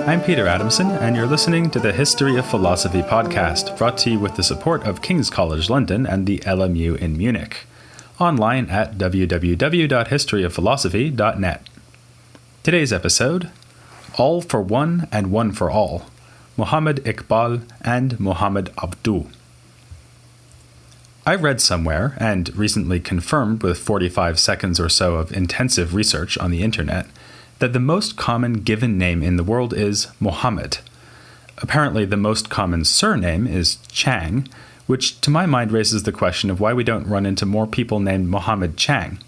I'm Peter Adamson, and you're listening to the History of Philosophy podcast, brought to you with the support of King's College London and the LMU in Munich. Online at www.historyofphilosophy.net. Today's episode, All for One and One for All, Muḥammad Iqbāl and Muḥammad Abdūh. I read somewhere, and recently confirmed with 45 seconds or so of intensive research on the internet, that the most common given name in the world is Muhammad. Apparently, the most common surname is Chang, which to my mind raises the question of why we don't run into more people named Muhammad Chang.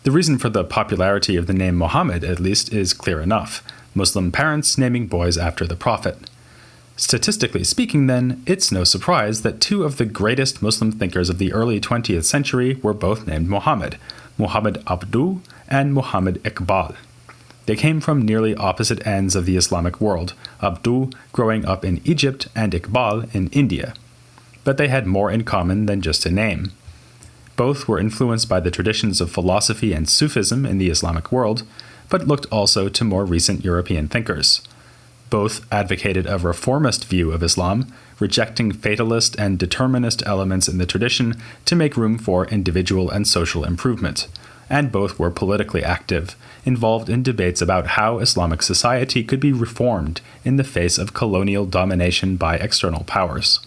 The reason for the popularity of the name Muhammad, at least, is clear enough: Muslim parents naming boys after the Prophet. Statistically speaking, then, it's no surprise that two of the greatest Muslim thinkers of the early 20th century were both named Muhammad, Muḥammad Abdūh and Muḥammad Iqbāl. They came from nearly opposite ends of the Islamic world, Abdūh growing up in Egypt and Iqbāl in India. But they had more in common than just a name. Both were influenced by the traditions of philosophy and Sufism in the Islamic world, but looked also to more recent European thinkers. Both advocated a reformist view of Islam, rejecting fatalist and determinist elements in the tradition to make room for individual and social improvement. And both were politically active, involved in debates about how Islamic society could be reformed in the face of colonial domination by external powers.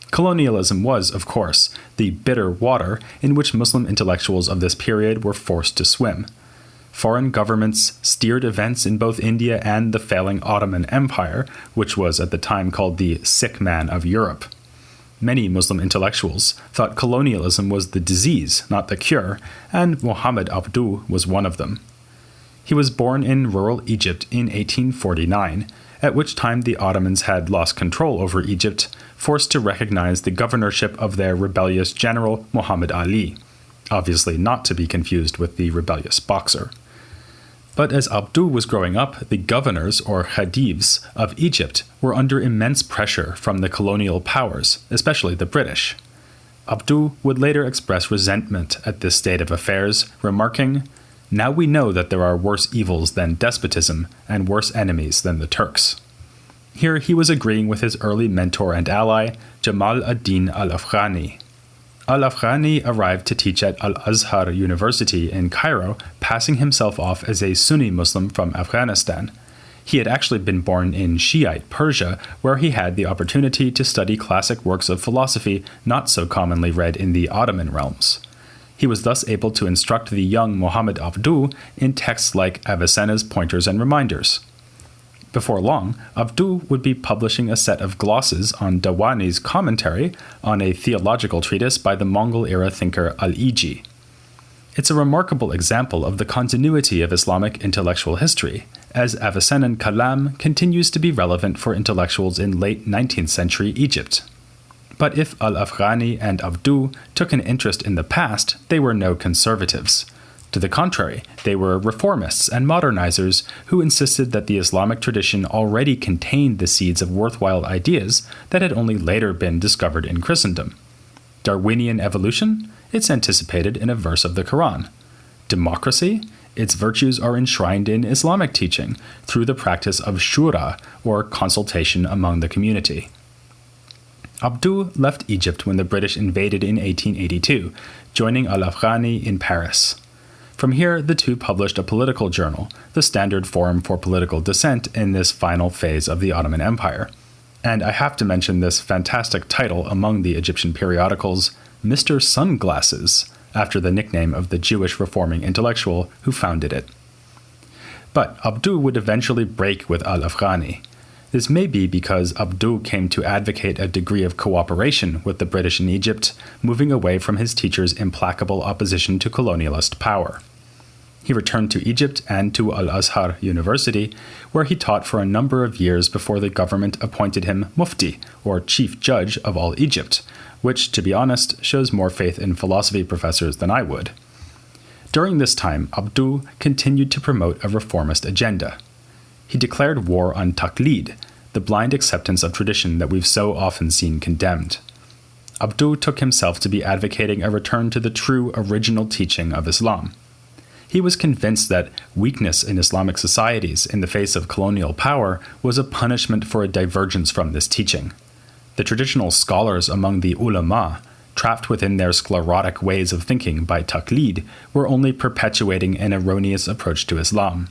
Colonialism was, of course, the bitter water in which Muslim intellectuals of this period were forced to swim. Foreign governments steered events in both India and the failing Ottoman Empire, which was at the time called the sick man of Europe. Many Muslim intellectuals thought colonialism was the disease, not the cure, and Muḥammad Abdūh was one of them. He was born in rural Egypt in 1849, at which time the Ottomans had lost control over Egypt, forced to recognize the governorship of their rebellious general Muhammad Ali, obviously not to be confused with the rebellious boxer. But as Abdūh was growing up, the governors, or khadivs, of Egypt were under immense pressure from the colonial powers, especially the British. Abdūh would later express resentment at this state of affairs, remarking, "Now we know that there are worse evils than despotism and worse enemies than the Turks." Here he was agreeing with his early mentor and ally, Jamal ad-Din al-Afghani. Al-Afghani arrived to teach at Al-Azhar University in Cairo, passing himself off as a Sunni Muslim from Afghanistan. He had actually been born in Shiite Persia, where he had the opportunity to study classic works of philosophy not so commonly read in the Ottoman realms. He was thus able to instruct the young Muḥammad Abdūh in texts like Avicenna's Pointers and Reminders. Before long, Abdūh would be publishing a set of glosses on Dawani's commentary on a theological treatise by the Mongol-era thinker Al-Iji. It's a remarkable example of the continuity of Islamic intellectual history, as Avicennan Kalam continues to be relevant for intellectuals in late 19th century Egypt. But if Al-Afghani and Abdūh took an interest in the past, they were no conservatives. To the contrary, they were reformists and modernizers who insisted that the Islamic tradition already contained the seeds of worthwhile ideas that had only later been discovered in Christendom. Darwinian evolution? It's anticipated in a verse of the Quran. Democracy? Its virtues are enshrined in Islamic teaching through the practice of shura, or consultation among the community. Abdūh left Egypt when the British invaded in 1882, joining Al-Afghani in Paris. From here, the two published a political journal, the standard forum for political dissent in this final phase of the Ottoman Empire. And I have to mention this fantastic title among the Egyptian periodicals, Mr. Sunglasses, after the nickname of the Jewish reforming intellectual who founded it. But Abdūh would eventually break with Al-Afghani. This may be because Abdūh came to advocate a degree of cooperation with the British in Egypt, moving away from his teacher's implacable opposition to colonialist power. He returned to Egypt and to Al-Azhar University, where he taught for a number of years before the government appointed him Mufti, or Chief Judge of all Egypt, which, to be honest, shows more faith in philosophy professors than I would. During this time, Abdūh continued to promote a reformist agenda. He declared war on taqlid, the blind acceptance of tradition that we've so often seen condemned. Abdūh took himself to be advocating a return to the true original teaching of Islam. he was convinced that weakness in Islamic societies in the face of colonial power was a punishment for a divergence from this teaching. The traditional scholars among the ulama, trapped within their sclerotic ways of thinking by taqlid, were only perpetuating an erroneous approach to Islam.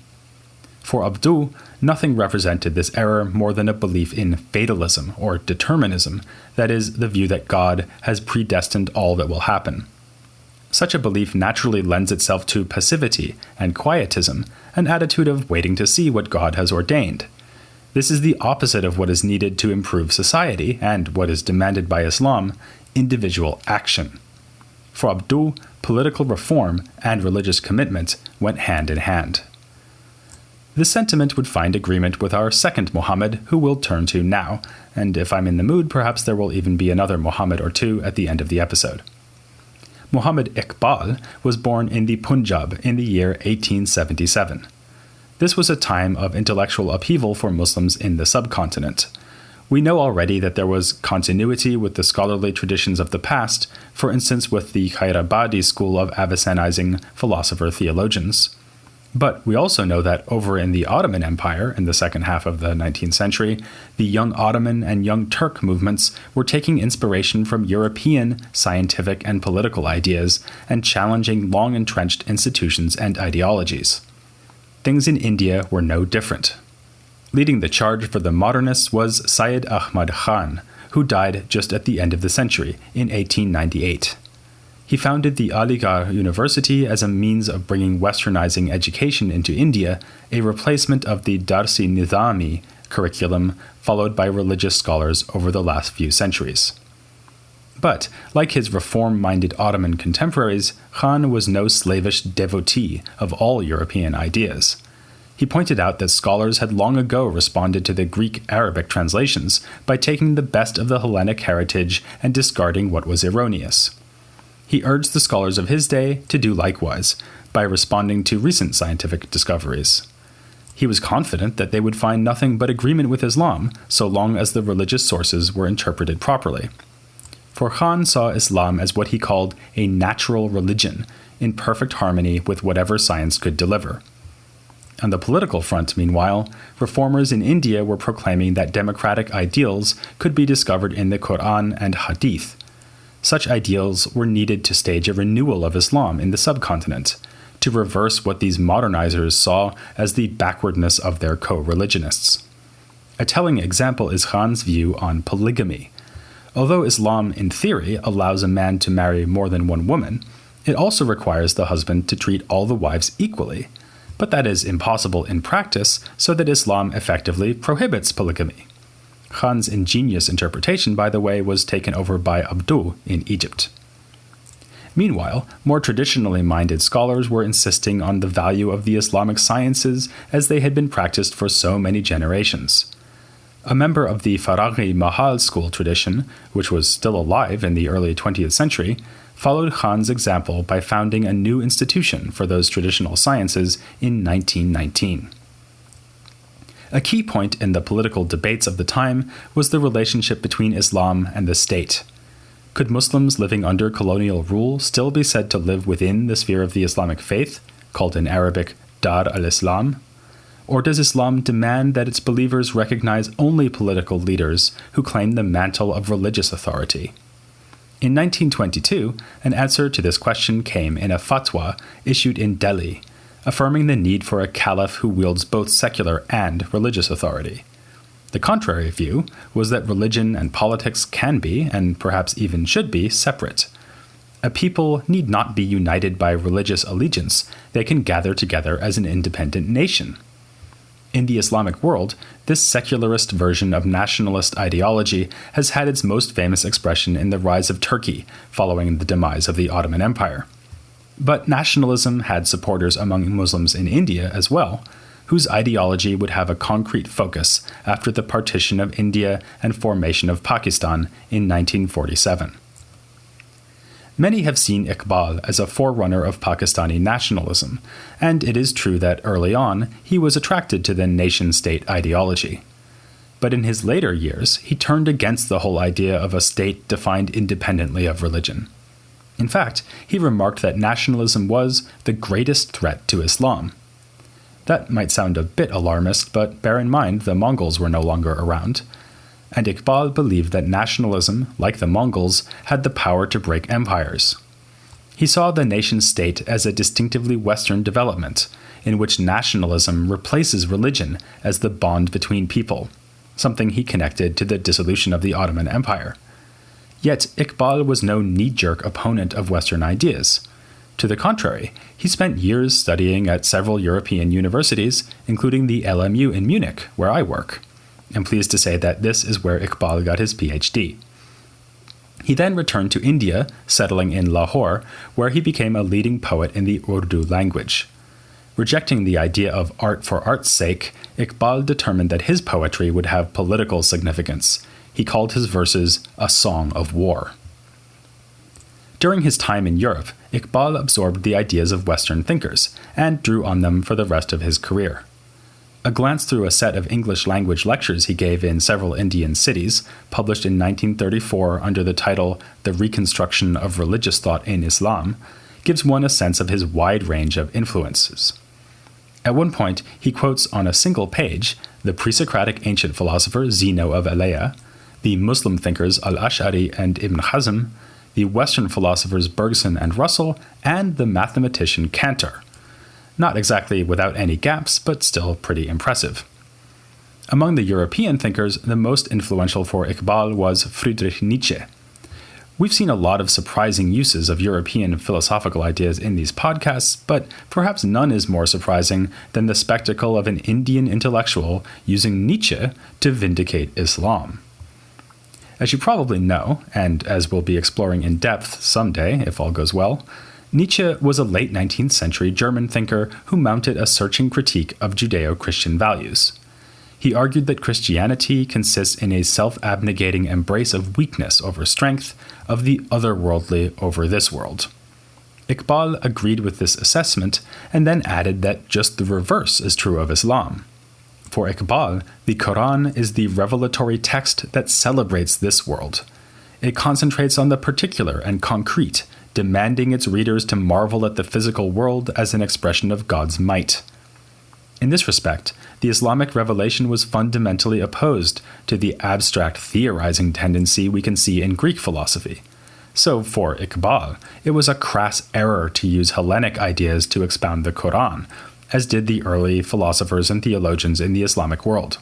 For Abdūh, nothing represented this error more than a belief in fatalism or determinism, that is, the view that God has predestined all that will happen. Such a belief naturally lends itself to passivity and quietism, an attitude of waiting to see what God has ordained. This is the opposite of what is needed to improve society and what is demanded by Islam, individual action. For Abdūh, political reform and religious commitment went hand in hand. This sentiment would find agreement with our second Muhammad, who we'll turn to now, and if I'm in the mood, perhaps there will even be another Muhammad or two at the end of the episode. Muḥammad Iqbāl was born in the Punjab in the year 1877. This was a time of intellectual upheaval for Muslims in the subcontinent. We know already that there was continuity with the scholarly traditions of the past, for instance with the Khairabadi school of Avicenizing philosopher-theologians. But we also know that over in the Ottoman Empire, in the second half of the 19th century, the Young Ottoman and Young Turk movements were taking inspiration from European scientific and political ideas and challenging long-entrenched institutions and ideologies. Things in India were no different. Leading the charge for the modernists was Syed Ahmad Khan, who died just at the end of the century, in 1898. He founded the Aligarh University as a means of bringing westernizing education into India, a replacement of the Darsi-Nizami curriculum followed by religious scholars over the last few centuries. But, like his reform-minded Ottoman contemporaries, Khan was no slavish devotee of all European ideas. He pointed out that scholars had long ago responded to the Greek-Arabic translations by taking the best of the Hellenic heritage and discarding what was erroneous. He urged the scholars of his day to do likewise, by responding to recent scientific discoveries. He was confident that they would find nothing but agreement with Islam, so long as the religious sources were interpreted properly. For Khan saw Islam as what he called a natural religion, in perfect harmony with whatever science could deliver. On the political front, meanwhile, reformers in India were proclaiming that democratic ideals could be discovered in the Quran and Hadith. Such ideals were needed to stage a renewal of Islam in the subcontinent, to reverse what these modernizers saw as the backwardness of their co-religionists. A telling example is Khan's view on polygamy. Although Islam, in theory, allows a man to marry more than one woman, it also requires the husband to treat all the wives equally. But that is impossible in practice, so that Islam effectively prohibits polygamy. Khan's ingenious interpretation, by the way, was taken over by Abdūh in Egypt. Meanwhile, more traditionally minded scholars were insisting on the value of the Islamic sciences as they had been practiced for so many generations. A member of the Faraghi Mahal school tradition, which was still alive in the early 20th century, followed Khan's example by founding a new institution for those traditional sciences in 1919. A key point in the political debates of the time was the relationship between Islam and the state. Could Muslims living under colonial rule still be said to live within the sphere of the Islamic faith, called in Arabic Dar al-Islam? Or does Islam demand that its believers recognize only political leaders who claim the mantle of religious authority? In 1922, an answer to this question came in a fatwa issued in Delhi, affirming the need for a caliph who wields both secular and religious authority. The contrary view was that religion and politics can be, and perhaps even should be, separate. A people need not be united by religious allegiance, they can gather together as an independent nation. In the Islamic world, this secularist version of nationalist ideology has had its most famous expression in the rise of Turkey following the demise of the Ottoman Empire. But nationalism had supporters among Muslims in India as well, whose ideology would have a concrete focus after the partition of India and formation of Pakistan in 1947. Many have seen Iqbal as a forerunner of Pakistani nationalism, and it is true that early on he was attracted to the nation-state ideology. But in his later years, he turned against the whole idea of a state defined independently of religion. In fact, he remarked that nationalism was the greatest threat to Islam. That might sound a bit alarmist, but bear in mind the Mongols were no longer around. And Iqbal believed that nationalism, like the Mongols, had the power to break empires. He saw the nation-state as a distinctively Western development, in which nationalism replaces religion as the bond between people, something he connected to the dissolution of the Ottoman Empire. Yet Iqbal was no knee-jerk opponent of Western ideas. To the contrary, he spent years studying at several European universities, including the LMU in Munich, where I work. I'm pleased to say that this is where Iqbal got his PhD. He then returned to India, settling in Lahore, where he became a leading poet in the Urdu language. Rejecting the idea of art for art's sake, Iqbal determined that his poetry would have political significance. He called his verses a song of war. During his time in Europe, Iqbal absorbed the ideas of Western thinkers and drew on them for the rest of his career. A glance through a set of English-language lectures he gave in several Indian cities, published in 1934 under the title The Reconstruction of Religious Thought in Islam, gives one a sense of his wide range of influences. At one point, he quotes on a single page the pre-Socratic ancient philosopher Zeno of Elea, the Muslim thinkers Al-Ash'ari and Ibn Hazm, the Western philosophers Bergson and Russell, and the mathematician Cantor. Not exactly without any gaps, but still pretty impressive. Among the European thinkers, the most influential for Iqbal was Friedrich Nietzsche. We've seen a lot of surprising uses of European philosophical ideas in these podcasts, but perhaps none is more surprising than the spectacle of an Indian intellectual using Nietzsche to vindicate Islam. As you probably know, and as we'll be exploring in depth someday if all goes well, Nietzsche was a late 19th century German thinker who mounted a searching critique of Judeo-Christian values. He argued that Christianity consists in a self-abnegating embrace of weakness over strength, of the otherworldly over this world. Iqbal agreed with this assessment and then added that just the reverse is true of Islam. For Iqbal, the Quran is the revelatory text that celebrates this world. It concentrates on the particular and concrete, demanding its readers to marvel at the physical world as an expression of God's might. In this respect, the Islamic revelation was fundamentally opposed to the abstract theorizing tendency we can see in Greek philosophy. So, for Iqbal, it was a crass error to use Hellenic ideas to expound the Quran, as did the early philosophers and theologians in the Islamic world.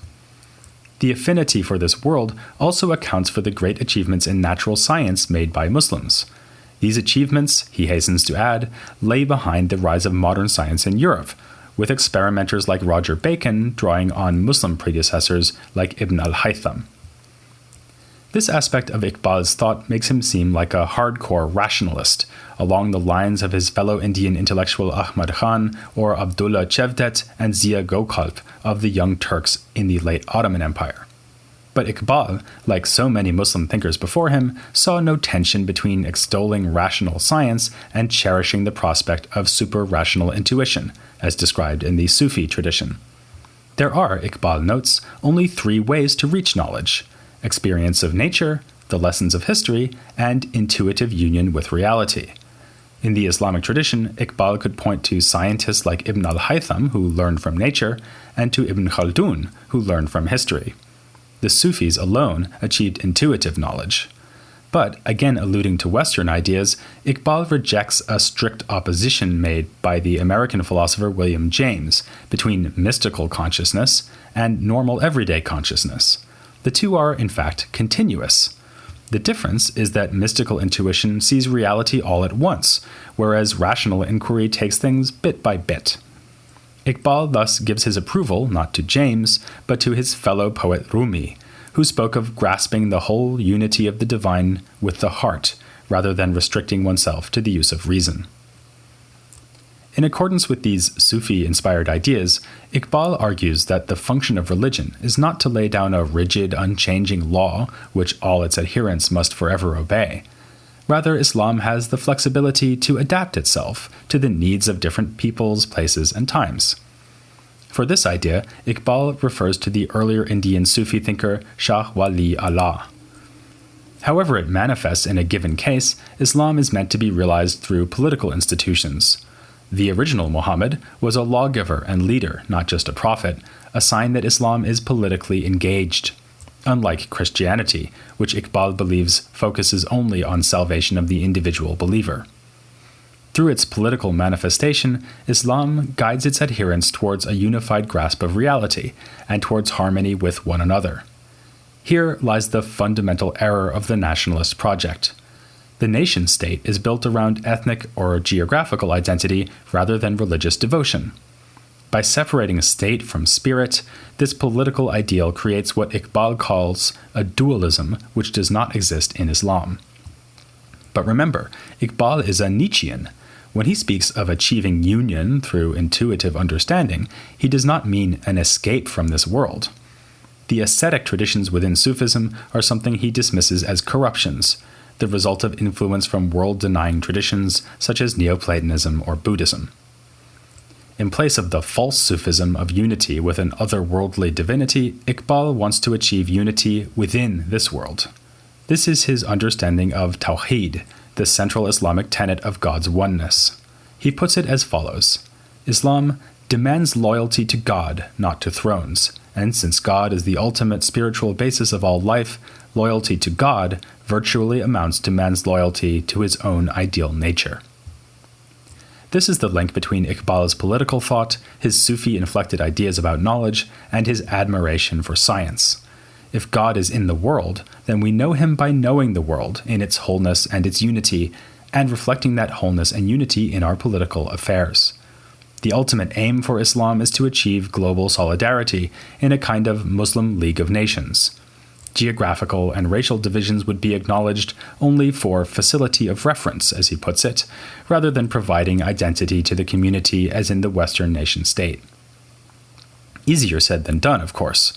The affinity for this world also accounts for the great achievements in natural science made by Muslims. These achievements, he hastens to add, lay behind the rise of modern science in Europe, with experimenters like Roger Bacon drawing on Muslim predecessors like Ibn al-Haytham. This aspect of Iqbal's thought makes him seem like a hardcore rationalist, along the lines of his fellow Indian intellectual Ahmad Khan or Abdullah Cevdet and Zia Gökalp of the Young Turks in the late Ottoman Empire. But Iqbal, like so many Muslim thinkers before him, saw no tension between extolling rational science and cherishing the prospect of super-rational intuition, as described in the Sufi tradition. There are, Iqbal notes, only 3 ways to reach knowledge: experience of nature, the lessons of history, and intuitive union with reality. In the Islamic tradition, Iqbal could point to scientists like Ibn al-Haytham, who learned from nature, and to Ibn Khaldun, who learned from history. The Sufis alone achieved intuitive knowledge. But, again alluding to Western ideas, Iqbal rejects a strict opposition made by the American philosopher William James between mystical consciousness and normal everyday consciousness. The two are, in fact, continuous. The difference is that mystical intuition sees reality all at once, whereas rational inquiry takes things bit by bit. Iqbal thus gives his approval not to James, but to his fellow poet Rumi, who spoke of grasping the whole unity of the divine with the heart, rather than restricting oneself to the use of reason. In accordance with these Sufi-inspired ideas, Iqbal argues that the function of religion is not to lay down a rigid, unchanging law which all its adherents must forever obey. Rather, Islam has the flexibility to adapt itself to the needs of different peoples, places, and times. For this idea, Iqbal refers to the earlier Indian Sufi thinker Shah Wali Allah. However it manifests in a given case, Islam is meant to be realized through political institutions. The original Muhammad was a lawgiver and leader, not just a prophet, a sign that Islam is politically engaged. Unlike Christianity, which Iqbāl believes focuses only on salvation of the individual believer. Through its political manifestation, Islam guides its adherents towards a unified grasp of reality and towards harmony with one another. Here lies the fundamental error of the nationalist project. The nation-state is built around ethnic or geographical identity rather than religious devotion. By separating state from spirit, this political ideal creates what Iqbāl calls a dualism which does not exist in Islam. But remember, Iqbāl is a Nietzschean. When he speaks of achieving union through intuitive understanding, he does not mean an escape from this world. The ascetic traditions within Sufism are something he dismisses as corruptions, the result of influence from world-denying traditions such as Neoplatonism or Buddhism. In place of the false Sufism of unity with an otherworldly divinity, Iqbāl wants to achieve unity within this world. This is his understanding of Tawheed, the central Islamic tenet of God's oneness. He puts it as follows: Islam demands loyalty to God, not to thrones, and since God is the ultimate spiritual basis of all life, loyalty to God virtually amounts to man's loyalty to his own ideal nature. This is the link between Iqbāl's political thought, his Sufi-inflected ideas about knowledge, and his admiration for science. If God is in the world, then we know him by knowing the world in its wholeness and its unity, and reflecting that wholeness and unity in our political affairs. The ultimate aim for Islam is to achieve global solidarity in a kind of Muslim League of Nations. Geographical and racial divisions would be acknowledged only for facility of reference, as he puts it, rather than providing identity to the community as in the Western nation-state. Easier said than done, of course.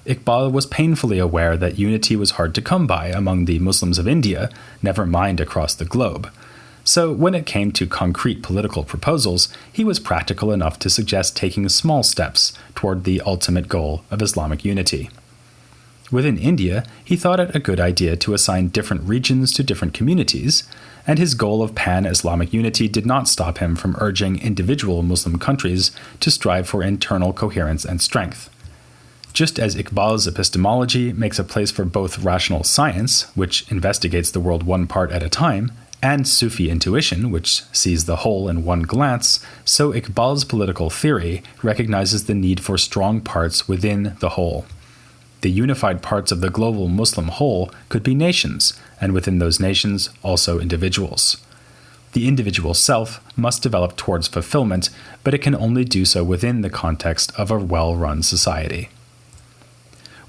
Iqbāl was painfully aware that unity was hard to come by among the Muslims of India, never mind across the globe. So when it came to concrete political proposals, he was practical enough to suggest taking small steps toward the ultimate goal of Islamic unity. Within India, he thought it a good idea to assign different regions to different communities, and his goal of pan-Islamic unity did not stop him from urging individual Muslim countries to strive for internal coherence and strength. Just as Iqbāl's epistemology makes a place for both rational science, which investigates the world one part at a time, and Sufi intuition, which sees the whole in one glance, so Iqbāl's political theory recognizes the need for strong parts within the whole. The unified parts of the global Muslim whole could be nations, and within those nations, also individuals. The individual self must develop towards fulfillment, but it can only do so within the context of a well-run society.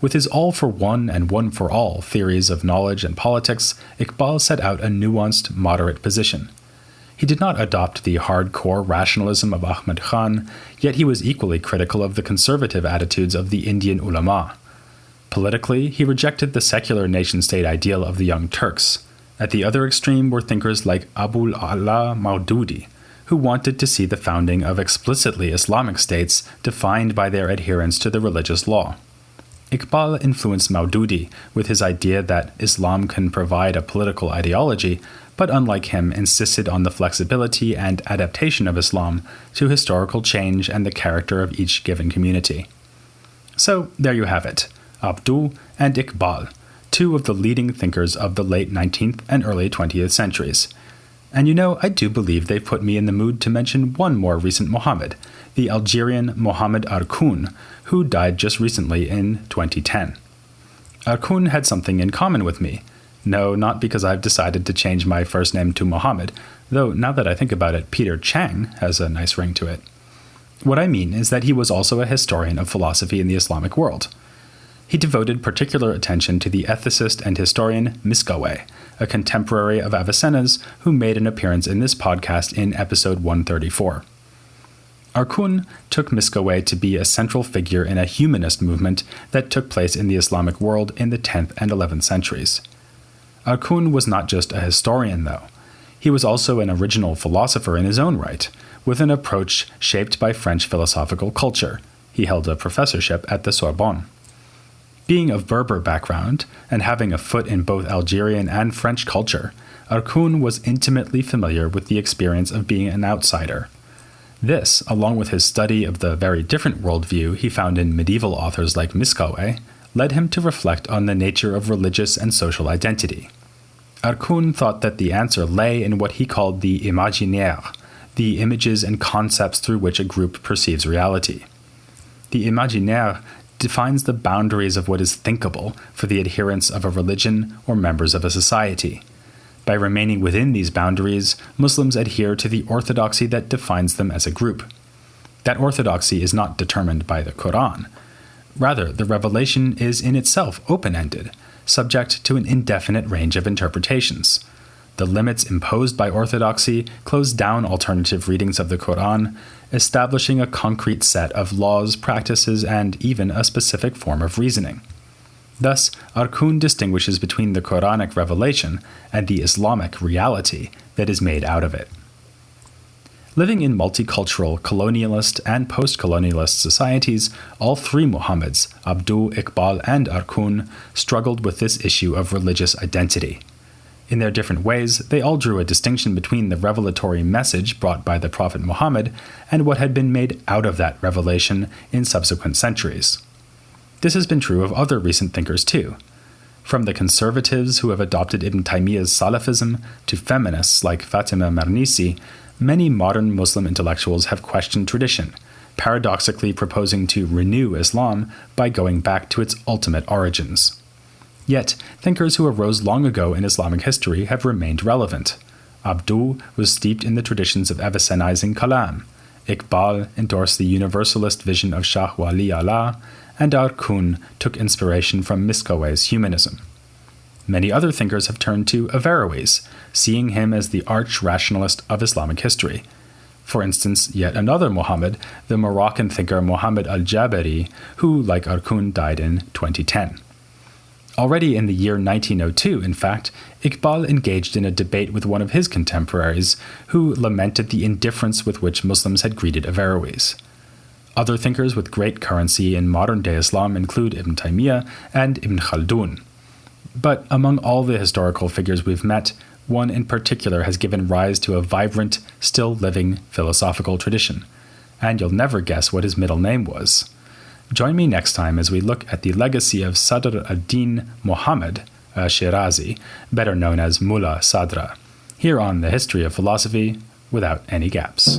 With his all-for-one and one-for-all theories of knowledge and politics, Iqbāl set out a nuanced, moderate position. He did not adopt the hardcore rationalism of Ahmad Khan, yet he was equally critical of the conservative attitudes of the Indian ulama. Politically, he rejected the secular nation-state ideal of the Young Turks. At the other extreme were thinkers like Abul A'la Maududi, who wanted to see the founding of explicitly Islamic states defined by their adherence to the religious law. Iqbāl influenced Maududi with his idea that Islam can provide a political ideology, but unlike him insisted on the flexibility and adaptation of Islam to historical change and the character of each given community. So there you have it, Abdūh and Iqbāl, two of the leading thinkers of the late 19th and early 20th centuries. And you know, I do believe they've put me in the mood to mention one more recent Muhammad, the Algerian Muḥammad Arkoun, who died just recently in 2010. Arkoun had something in common with me. No, not because I've decided to change my first name to Muhammad, though now that I think about it, Peter Chang has a nice ring to it. What I mean is that he was also a historian of philosophy in the Islamic world. He devoted particular attention to the ethicist and historian Miskawayh, a contemporary of Avicenna's who made an appearance in this podcast in episode 134. Arkoun took Miskawayh to be a central figure in a humanist movement that took place in the Islamic world in the 10th and 11th centuries. Arkoun was not just a historian, though. He was also an original philosopher in his own right, with an approach shaped by French philosophical culture. He held a professorship at the Sorbonne. Being of Berber background and having a foot in both Algerian and French culture, Arkoun was intimately familiar with the experience of being an outsider. This, along with his study of the very different worldview he found in medieval authors like Miskawayh, led him to reflect on the nature of religious and social identity. Arkoun thought that the answer lay in what he called the imaginaire, the images and concepts through which a group perceives reality. The imaginaire defines the boundaries of what is thinkable for the adherents of a religion or members of a society. By remaining within these boundaries, Muslims adhere to the orthodoxy that defines them as a group. That orthodoxy is not determined by the Quran. Rather, the revelation is in itself open-ended, subject to an indefinite range of interpretations. The limits imposed by orthodoxy close down alternative readings of the Quran, establishing a concrete set of laws, practices, and even a specific form of reasoning. Thus, Arkoun distinguishes between the Quranic revelation and the Islamic reality that is made out of it. Living in multicultural, colonialist, and post-colonialist societies, all three Muhammads, Abdūh, Iqbāl, and Arkoun, struggled with this issue of religious identity. In their different ways, they all drew a distinction between the revelatory message brought by the Prophet Muhammad and what had been made out of that revelation in subsequent centuries. This has been true of other recent thinkers too. From the conservatives who have adopted Ibn Taymiyyah's Salafism to feminists like Fatima Mernissi, many modern Muslim intellectuals have questioned tradition, paradoxically proposing to renew Islam by going back to its ultimate origins. Yet, thinkers who arose long ago in Islamic history have remained relevant. Abdūh was steeped in the traditions of Avicenna's Kalam. Iqbāl endorsed the universalist vision of Shah Wali Allah, and Arkoun took inspiration from Miskawayh's humanism. Many other thinkers have turned to Averroes, seeing him as the arch-rationalist of Islamic history. For instance, yet another Muhammad, the Moroccan thinker Muhammad al-Jabari, who, like Arkoun, died in 2010. Already in the year 1902, in fact, Iqbal engaged in a debate with one of his contemporaries, who lamented the indifference with which Muslims had greeted Averroes. Other thinkers with great currency in modern-day Islam include Ibn Taymiyyah and Ibn Khaldun. But among all the historical figures we've met, one in particular has given rise to a vibrant, still-living philosophical tradition. And you'll never guess what his middle name was. Join me next time as we look at the legacy of Sadr ad-Din Muhammad Shirazi, better known as Mullah Sadra, here on The History of Philosophy Without Any Gaps.